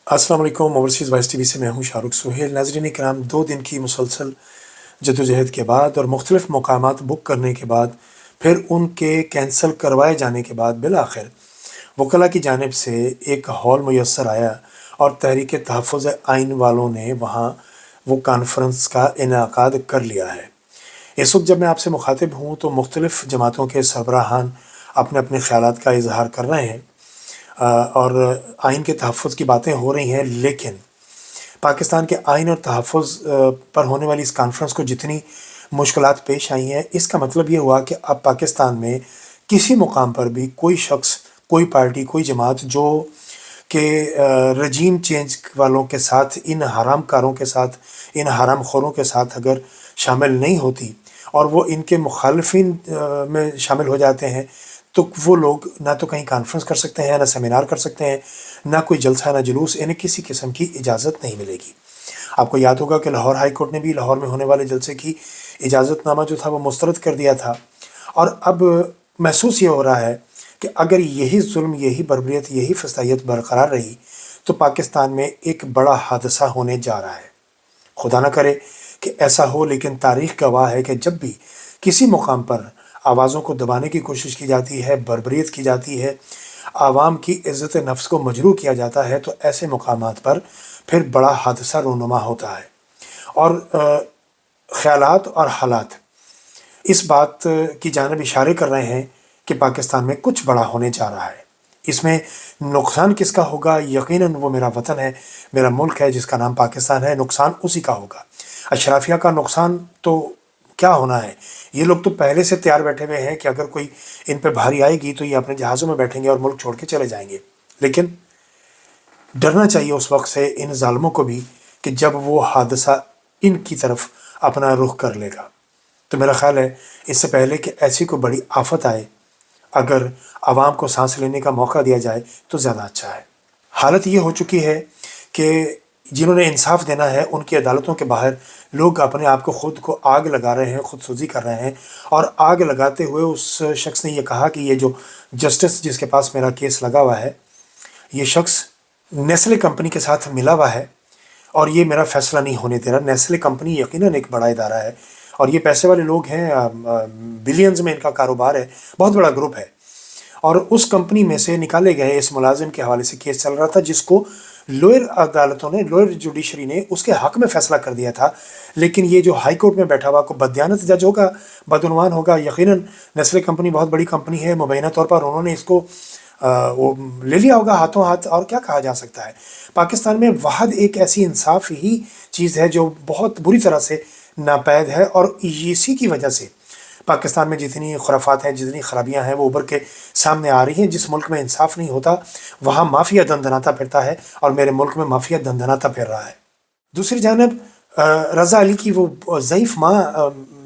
अस्सलाम वालेकुम। Overseas voice TV से मैं हूँ शाहरुख सुहेल। नाज़रीन किराम, 2 दिन की मुसलसल जद्दोजहद के बाद और मुख्तलिफ़ मकामात बुक करने के बाद, फिर उनके कैंसल करवाए जाने के बाद बिलाखिर वकला की जानिब से एक हॉल मुयस्सर आया और तहरीक तहफ़्फ़ुज़ आइन वालों ने वहाँ वो कॉन्फ्रेंस का इनेकाद कर लिया है। इस वक्त जब मैं आपसे मुखातिब हूँ तो मुख्तलिफ़ जमातों के सरबराहान अपने अपने ख़यालात का इजहार कर रहे हैं और आइन के तहफ़्फ़ुज़ की बातें हो रही हैं, लेकिन पाकिस्तान के आइन और तहफ़्फ़ुज़ पर होने वाली इस कॉन्फ्रेंस को जितनी मुश्किलात पेश आई हैं, इसका मतलब ये हुआ कि अब पाकिस्तान में किसी मुकाम पर भी कोई शख्स, कोई पार्टी, कोई जमात जो कि रजीम चेंज वालों के साथ, इन हरामकारों के साथ, इन हरामखोरों के साथ अगर शामिल नहीं होती और वो इनके मुखालिफिन में शामिल हो जाते हैं, तो वो लोग ना तो कहीं कॉन्फ्रेंस कर सकते हैं, ना सेमिनार कर सकते हैं, ना कोई जलसा, ना जुलूस, इन्हें किसी किस्म की इजाज़त नहीं मिलेगी। आपको याद होगा कि लाहौर हाई कोर्ट ने भी लाहौर में होने वाले जलसे की इजाज़तनामा जो था वो मुस्तरद कर दिया था और अब महसूस ये हो रहा है कि अगर यही जुल्म, यही बर्बरियत, यही फसादियत बरकरार रही तो पाकिस्तान में एक बड़ा हादसा होने जा रहा है। खुदा ना करे कि ऐसा हो, लेकिन तारीख़ गवाह है कि जब भी किसी मुकाम पर आवाज़ों को दबाने की कोशिश की जाती है, बर्बरियत की जाती है, आवाम की इज़्ज़त नफ्स को मजरूह किया जाता है, तो ऐसे मकामात पर फिर बड़ा हादसा रूनुमा होता है। और ख़यालात और हालात इस बात की जानिब इशारे कर रहे हैं कि पाकिस्तान में कुछ बड़ा होने जा रहा है। इसमें नुकसान किसका होगा? यकीनन वो मेरा वतन है, मेरा मुल्क है जिसका नाम पाकिस्तान है, नुकसान उसी का होगा। अशराफिया का नुकसान तो क्या होना है? ये लोग तो पहले से तैयार बैठे हुए हैं कि अगर कोई इन पे भारी आएगी तो ये अपने जहाज़ों में बैठेंगे और मुल्क छोड़ के चले जाएँगे। लेकिन डरना चाहिए उस वक़्त से इन ज़ालिमों को भी कि जब वो हादसा इनकी तरफ अपना रुख कर लेगा। तो मेरा ख़्याल है इससे पहले कि ऐसी कोई बड़ी आफ़त आए, अगर आवाम को साँस लेने का मौका दिया जाए तो ज़्यादा अच्छा है। हालत ये हो चुकी है कि जिन्होंने इंसाफ़ देना है उनकी अदालतों के बाहर लोग अपने आप को खुद को आग लगा रहे हैं, खुदसूज़ी कर रहे हैं और आग लगाते हुए उस शख्स ने ये कहा कि ये जो जस्टिस जिसके पास मेरा केस लगा हुआ है, ये शख्स नेस्ले कंपनी के साथ मिला हुआ है और ये मेरा फ़ैसला नहीं होने दे रहा। नेस्ले कंपनी यकीनन एक बड़ा इदारा है और ये पैसे वाले लोग हैं, बिलियंस में इनका कारोबार है, बहुत बड़ा ग्रुप है और उस कंपनी में से निकाले गए इस मुलाजिम के हवाले से केस चल रहा था, जिसको लोअर अदालतों ने, लोअर जुडिशरी ने उसके हक़ में फ़ैसला कर दिया था। लेकिन ये जो हाई कोर्ट में बैठा हुआ को बददियानत जज होगा, बदउनवान होगा, यकीनन नेस्ले कंपनी बहुत बड़ी कंपनी है, मुबैना तौर पर उन्होंने इसको वो ले लिया होगा हाथों हाथ। और क्या कहा जा सकता है? पाकिस्तान में वाहद एक ऐसी इंसाफ ही चीज़ है जो बहुत बुरी तरह से नापैद है और इसी की वजह से पाकिस्तान में जितनी खुराफात हैं, जितनी खराबियाँ हैं, वो उभर के सामने आ रही हैं। जिस मुल्क में इंसाफ नहीं होता वहाँ माफिया दंदनाता फिरता है और मेरे मुल्क में माफिया दंदनाता फिर रहा है। दूसरी जानब रज़ा अली की वो ज़ईफ़ माँ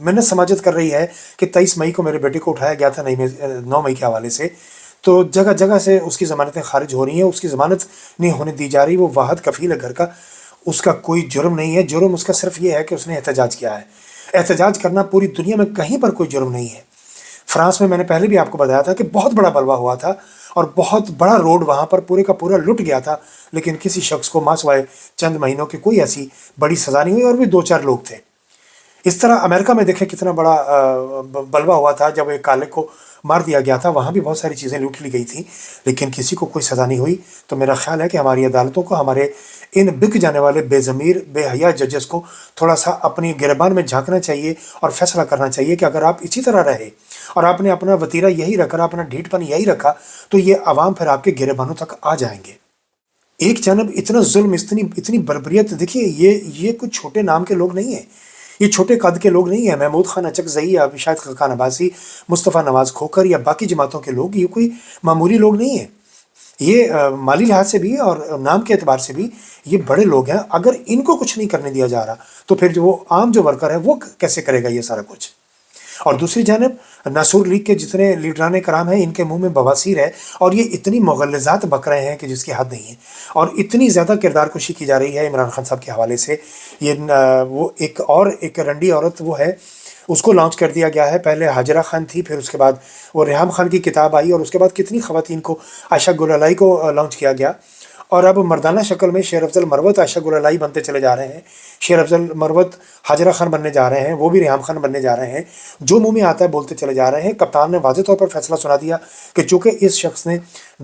मिन्नत समाजत कर रही है कि 23 मई को मेरे बेटे को उठाया गया था, 9 मई के हवाले से, तो जगह जगह से उसकी ज़मानतें खारिज हो रही हैं, उसकी ज़मानत नहीं होने दी जा रही। वो वाहद कफ़ील है घर का, उसका कोई जुर्म नहीं है। जुर्म उसका सिर्फ ये है कि उसने एहतजाज किया है। एहतजाज करना पूरी दुनिया में कहीं पर कोई जुर्म नहीं है। फ्रांस में मैंने पहले भी आपको बताया था कि बहुत बड़ा बलवा हुआ था और बहुत बड़ा रोड वहाँ पर पूरे का पूरा लुट गया था, लेकिन किसी शख्स को मासिवाय चंद महीनों की कोई ऐसी बड़ी सज़ा नहीं हुई और भी 2-4 लोग थे। इस तरह अमेरिका में देखें कितना बड़ा बलवा हुआ था, जब एक काले को मार दिया गया था, वहाँ भी बहुत सारी चीज़ें लूट ली गई थी, लेकिन किसी को कोई सज़ा नहीं हुई। तो मेरा ख्याल है कि हमारी अदालतों को, हमारे इन बिक जाने वाले बेज़मीर बेहया जजेस को थोड़ा सा अपनी गिरबान में झांकना चाहिए और फैसला करना चाहिए कि अगर आप इसी तरह रहे और आपने अपना वतीरा यही रखा, अपना ढीठपन यही रखा, तो ये अवाम फिर आपके गिरबानों तक आ जाएंगे। एक जानब इतना जुल्म, इतनी इतनी बर्बरियत, देखिए ये कुछ छोटे नाम के लोग नहीं हैं, ये छोटे कद के लोग नहीं हैं। महमूद खान अचकज़ई या शायद खान अब्बासी, मुस्तफ़ा नवाज़ खोखर या बाकी जमातों के लोग, ये कोई मामूली लोग नहीं हैं। ये माली लिहाज से भी और नाम के एतबार से भी ये बड़े लोग हैं। अगर इनको कुछ नहीं करने दिया जा रहा तो फिर जो वो आम जो वर्कर है वो कैसे करेगा ये सारा कुछ? और दूसरी जानब नासूर लीग के जितने लीडरान कराम हैं, इनके मुंह में बवासीर है और ये इतनी मुग़ल्लज़ात बक रहे हैं कि जिसकी हद नहीं है और इतनी ज़्यादा किरदार कुशी की जा रही है इमरान खान साहब के हवाले से। ये वो एक रंडी औरत वो है, उसको लॉन्च कर दिया गया है। पहले हाजरा खान थी, फिर उसके बाद वो रेहाम खान की किताब आई और उसके बाद कितनी ख़वातीन को, आयशा गुल अलाई को लॉन्च किया गया और अब मर्दाना शक्ल में शेर अफजल मरवत आशा गुलालाई बनते चले जा रहे हैं। शेर अफजल मरवत हाजरा खान बनने जा रहे हैं, वो भी रिहाम खान बनने जा रहे हैं। जो मुंह में आता है बोलते चले जा रहे हैं। कप्तान ने वाज़ेह तौर पर फैसला सुना दिया कि चूंकि इस शख्स ने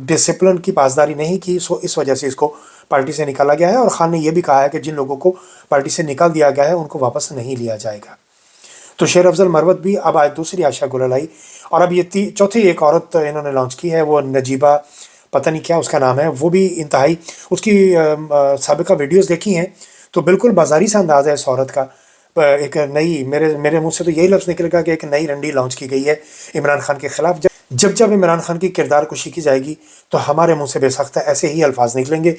डिसिप्लिन की पासदारी नहीं की, सो इस वजह से इसको पार्टी से निकाला गया है। और खान ने यह भी कहा है कि जिन लोगों को पार्टी से निकाल दिया गया है उनको वापस नहीं लिया जाएगा। तो शेर अफजल मरवत भी अब आज दूसरी आशा गुलालाई। और अब ये चौथी एक औरत इन्होंने लॉन्च की है, वो नजीबा, पता नहीं क्या उसका नाम है, वो भी इंतहाई, उसकी साबिका वीडियोस देखी हैं तो बिल्कुल बाजारी सा अंदाज़ है इस औरत का। एक नई, मेरे मुंह से तो यही लफ्ज़ निकलेगा कि एक नई रंडी लॉन्च की गई है इमरान खान के ख़िलाफ़। जब इमरान खान की किरदार कुशी की जाएगी तो हमारे मुँह से बेसख्त ऐसे ही अल्फाज निकलेंगे।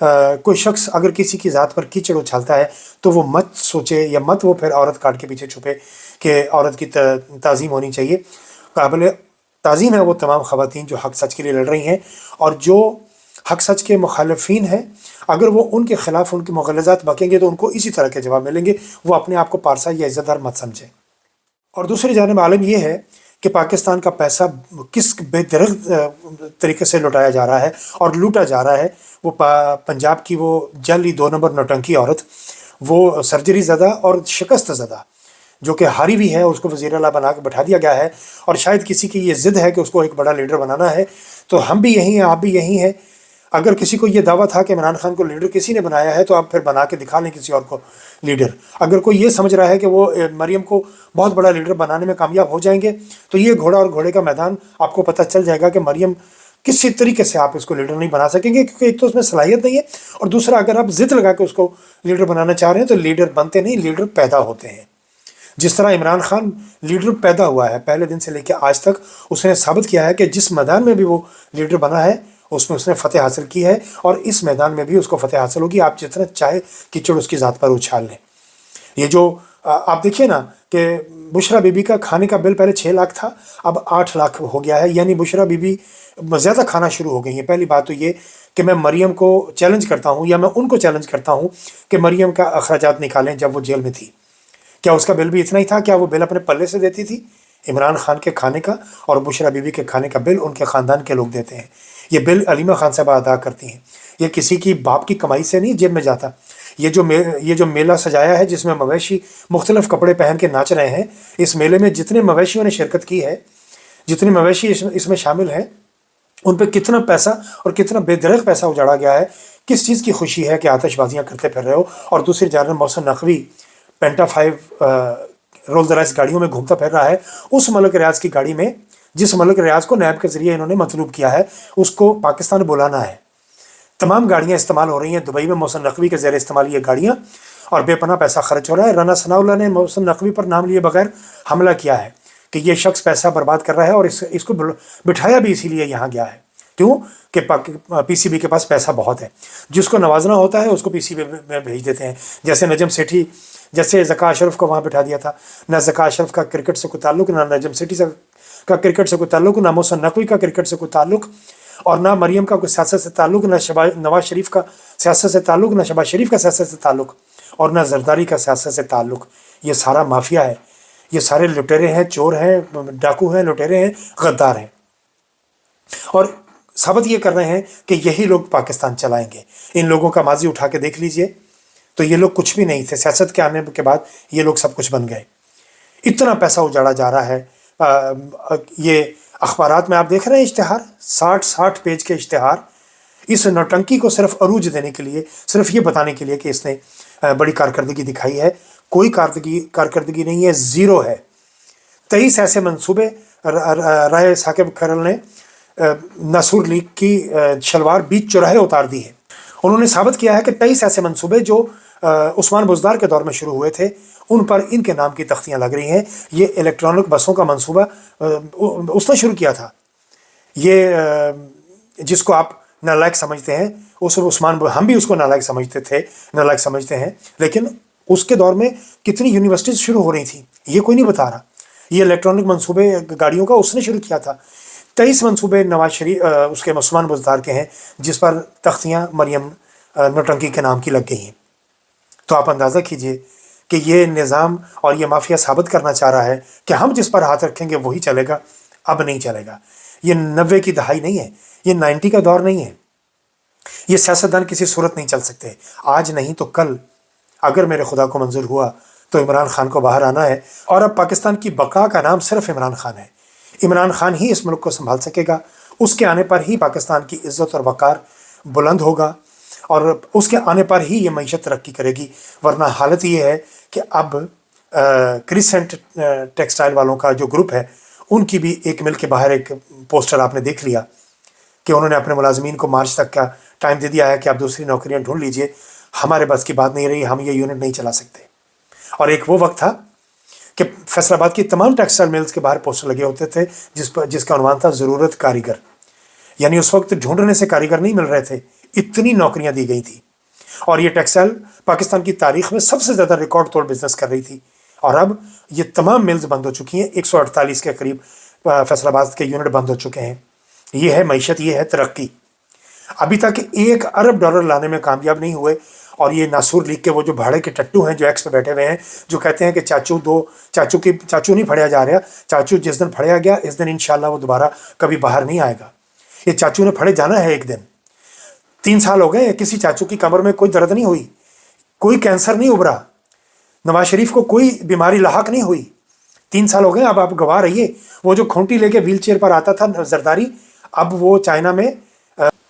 कोई शख्स अगर किसी की ज़ात पर कीचड़ उछालता है तो वो मत सोचे या मत वो फिर औरत काट के पीछे छुपे कि औरत की ताज़ीम होनी चाहिए। काबिल ताज़ीम है वो तमाम ख़वातीन जो हक़ सच के लिए लड़ रही हैं, और जो हक़ सच के मुखालिफिन हैं अगर वो उनके ख़िलाफ़ उनकी मुग़ल्लज़ात बकेंगे तो उनको इसी तरह के जवाब मिलेंगे। वो अपने आप को पारसा या इज़्ज़तदार मत समझें। और दूसरी जानिब आलम यह है कि पाकिस्तान का पैसा किस बेदरख्त तरीके से लुटाया जा रहा है और लूटा जा रहा है। वो पंजाब की वो जाली 2 नंबर नौटंकी औरत, वो सर्जरी ज़दा और शिकस्त ज़दा जो कि हारी भी है, उसको वज़ीर आला बना के बैठा दिया गया है। और शायद किसी की ये ज़िद है कि उसको एक बड़ा लीडर बनाना है। तो हम भी यहीं हैं, आप भी यहीं हैं। अगर किसी को ये दावा था कि इमरान खान को लीडर किसी ने बनाया है तो आप फिर बना के दिखा लें किसी और को लीडर। अगर कोई ये समझ रहा है कि वो मरियम को बहुत बड़ा लीडर बनाने में कामयाब हो जाएंगे तो ये घोड़ा और घोड़े का मैदान आपको पता चल जाएगा कि मरियम किसी तरीके से आप इसको लीडर नहीं बना सकेंगे, क्योंकि एक तो उसमें सलाहियत नहीं है, और दूसरा अगर आप ज़िद लगा के उसको लीडर बनाना चाह रहे हैं तो लीडर बनते नहीं, लीडर पैदा होते हैं। जिस तरह इमरान खान लीडर पैदा हुआ है, पहले दिन से लेकर आज तक उसने साबित किया है कि जिस मैदान में भी वो लीडर बना है उसमें उसने फ़तेह हासिल की है, और इस मैदान में भी उसको फ़तेह हासिल होगी। आप जितना चाहे कीचड़ उसकी ज़ात पर उछाल लें। ये जो आप देखिए ना कि बुशरा बीबी का खाने का बिल पहले 6 लाख था, अब 8 लाख हो गया है। यानी बुशरा बीबी ज़्यादा खाना शुरू हो गई है। पहली बात तो ये कि मैं मरियम को चैलेंज करता हूँ, या मैं उनको चैलेंज करता हूँ कि मरियम का अखराजात निकालें जब वो जेल में थी। क्या उसका बिल भी इतना ही था? क्या वो बिल अपने पल्ले से देती थी? इमरान खान के खाने का और बुशरा बीबी के खाने का बिल उनके ख़ानदान के लोग देते हैं। ये बिल अलीमा खान साहब अदा करती हैं। ये किसी की बाप की कमाई से नहीं जेब में जाता। ये जो मेला सजाया है जिसमें मवेशी मुख्तलिफ कपड़े पहन के नाच रहे हैं, इस मेले में जितने मवेशियों ने शिरकत की है, जितने मवेशी इसमें शामिल हैं, उन पर कितना पैसा और कितना बेदरख्त पैसा उजाड़ा गया है। किस चीज़ की खुशी है कि आतिशबाजियाँ करते फिर रहे हो, और दूसरी जानब मोहसिन नकवी पेंटा 5 रोल्स रॉयस गाड़ियों में घूमता फिर रहा है। उस मलिक रियाज की गाड़ी में, जिस मलिक रियाज को नैब के ज़रिए इन्होंने मतलूब किया है, उसको पाकिस्तान बुलाना है। तमाम गाड़ियाँ इस्तेमाल हो रही हैं दुबई में मोहसिन नकवी के ज़रिए इस्तेमाल ये गाड़ियाँ, और बेपनाह पैसा खर्च हो रहा है। राना सनाउल्लाह ने मोहसिन नकवी पर नाम लिए बगैर हमला किया है कि ये शख्स पैसा बर्बाद कर रहा है, और इसको बिठाया भी इसीलिए यहाँ गया है। क्यों? कि PCB के पास पैसा बहुत है। जिसको नवाजना होता है उसको PCB में भेज देते हैं। जैसे नजम सेठी, जैसे ज़का अशरफ को वहाँ बिठा दिया था। ना ज़का अशरफ का क्रिकेट से कोई ताल्लुक, ना नजम सेठी का क्रिकेट से कोई ताल्लुक, ना मोहसिन नकवी का क्रिकेट से कोई ताल्लुक, और ना मरियम का कोई सियासत से ताल्लुक, ना नवाज शरीफ का सियासत से ताल्लुक, ना शहबाज शरीफ का सियासत से ताल्लुक, और ना जरदारी का सियासत से ताल्लुक। ये सारा माफिया है। ये सारे लुटेरे हैं, चोर हैं, डाकू हैं, लुटेरे हैं, गद्दार हैं, और साबित ये कर रहे हैं कि यही लोग पाकिस्तान चलाएंगे। इन लोगों का माजी उठा के देख लीजिए तो ये लोग कुछ भी नहीं थे। सियासत के आने के बाद ये लोग सब कुछ बन गए। इतना पैसा उजाड़ा जा रहा है। ये अखबारात में आप देख रहे हैं इश्तिहार, 60 पेज के इश्तिहार, इस नौटंकी को सिर्फ अरूज देने के लिए, सिर्फ ये बताने के लिए कि इसने बड़ी कारकर्दगी दिखाई है। कोई कारकर्दगी नहीं है, ज़ीरो है। 23 ऐसे मंसूबे राय साकिब खरल ने नसूर लीग की शलवार बीच चौराहे उतार दी है। उन्होंने साबित किया है कि 23 ऐसे मंसूबे जो उस्मान बुज़दार के दौर में शुरू हुए थे, उन पर इनके नाम की तख्तियाँ लग रही हैं। ये इलेक्ट्रॉनिक बसों का मंसूबा उसने शुरू किया था। ये जिसको आप नालायक समझते हैं, हम भी उसको नालायक समझते थे, नालायक समझते हैं, लेकिन उसके दौर में कितनी यूनिवर्सिटीज़ शुरू हो रही थी ये कोई नहीं बता रहा। ये इलेक्ट्रॉनिक मंसूबे गाड़ियों का उसने शुरू किया था। 23 मंसूबे नवाज शरीफ उसके उस्मान बुज़दार के हैं, जिस पर तख्तियाँ मरियम नौटंकी के नाम की लग गई हैं। तो आप अंदाज़ा कीजिए कि ये निज़ाम और ये माफिया साबित करना चाह रहा है कि हम जिस पर हाथ रखेंगे वही चलेगा। अब नहीं चलेगा। ये 90 की दहाई नहीं है, ये 90 का दौर नहीं है। یہ سیاستدان کسی صورت نہیں چل سکتے، آج نہیں تو کل اگر میرے خدا کو منظور ہوا تو عمران خان کو باہر آنا ہے، اور اب پاکستان کی بقا کا نام صرف عمران خان ہے۔ عمران خان ہی اس ملک کو سنبھال سکے گا، اس کے آنے پر ہی پاکستان کی عزت اور وقار بلند ہوگا، اور اس کے آنے پر ہی یہ معیشت ترقی کرے گی، ورنہ حالت یہ ہے کہ اب کریسنٹ ٹیکسٹائل والوں کا جو گروپ ہے ان کی بھی ایک مل کے باہر ایک پوسٹر آپ نے دیکھ لیا کہ انہوں نے اپنے ملازمین کو مارچ تک کا ٹائم دے دیا ہے کہ آپ دوسری نوکریاں ڈھونڈ لیجئے، ہمارے بس کی بات نہیں رہی، ہم یہ یونٹ نہیں چلا سکتے۔ اور ایک وہ وقت تھا کہ فیصل آباد کی تمام ٹیکسٹائل ملز کے باہر پوسٹر لگے ہوتے تھے جس کا عنوان تھا ضرورت کاریگر، یعنی اس وقت ڈھونڈنے سے کاریگر نہیں مل رہے تھے، اتنی نوکریاں دی گئی تھیں، اور یہ ٹیکسٹائل پاکستان کی تاریخ میں سب سے زیادہ ریکارڈ توڑ بزنس کر رہی تھی، اور اب یہ تمام ملز بند ہو چکی ہیں، 148 کے قریب فیصل آباد کے یونٹ بند ہو چکے ہیں۔ یہ ہے معیشت، یہ ہے ترقی۔ ابھی تک $1 ارب لانے میں کامیاب نہیں ہوئے، اور یہ ناصور لیگ کے وہ جو بھاڑے کے ٹٹو ہیں جو ایکس پہ بیٹھے ہوئے ہیں، جو کہتے ہیں کہ چاچو نہیں پھڑیا جا رہا، چاچو جس دن پھڑیا گیا اس دن انشاءاللہ وہ دوبارہ کبھی باہر نہیں آئے گا۔ یہ چاچو نے پھڑے جانا ہے ایک دن۔ 3 سال ہو گئے کسی چاچو کی کمر میں کوئی درد نہیں ہوئی، کوئی کینسر نہیں ابھرا، نواز شریف کو کوئی بیماری لاحق نہیں ہوئی۔ 3 سال ہو گئے، اب آپ گواہ رہیے۔ وہ جو کھونٹی لے کے ویل چیئر پر آتا تھا زرداری، اب وہ چائنا میں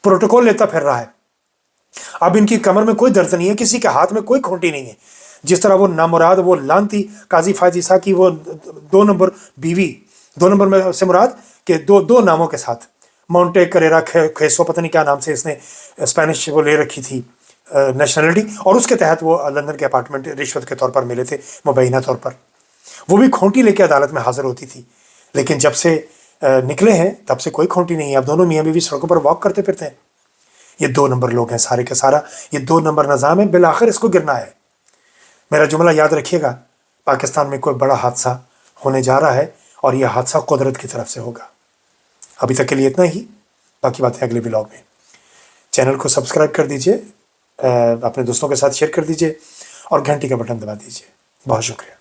پروٹوکول لیتا پھر رہا ہے۔ اب ان کی کمر میں کوئی درد نہیں ہے، کسی کے ہاتھ میں کوئی کھونٹی نہیں ہے۔ جس طرح وہ نامراد، وہ لانتی قاضی فائز عیسیٰ کی وہ 2 نمبر بیوی، 2 نمبر میں سے مراد کہ دو ناموں کے ساتھ، مونٹے کریرا کھیسو، پتہ نہیں کیا نام سے اس نے اسپینش وہ لے رکھی تھی نیشنلٹی، اور اس کے تحت وہ لندن کے اپارٹمنٹ رشوت کے طور پر ملے تھے مبینہ طور پر، وہ بھی کھونٹی لے کے عدالت میں حاضر ہوتی تھی۔ لیکن جب سے نکلے ہیں تب سے کوئی کھونٹی نہیں ہے، اب دونوں میاں بیوی سڑکوں پر واک کرتے پھرتے ہیں۔ یہ 2 نمبر لوگ ہیں سارے کے سارا، یہ 2 نمبر نظام ہے، بالآخر اس کو گرنا ہے۔ میرا جملہ یاد رکھیے گا، پاکستان میں کوئی بڑا حادثہ ہونے جا رہا ہے، اور یہ حادثہ قدرت کی طرف سے ہوگا۔ ابھی تک کے لیے اتنا ہی، باقی باتیں اگلے ولاگ میں۔ چینل کو سبسکرائب کر دیجئے، اپنے دوستوں کے ساتھ شیئر کر دیجئے، اور گھنٹی کا بٹن دبا دیجئے۔ بہت شکریہ۔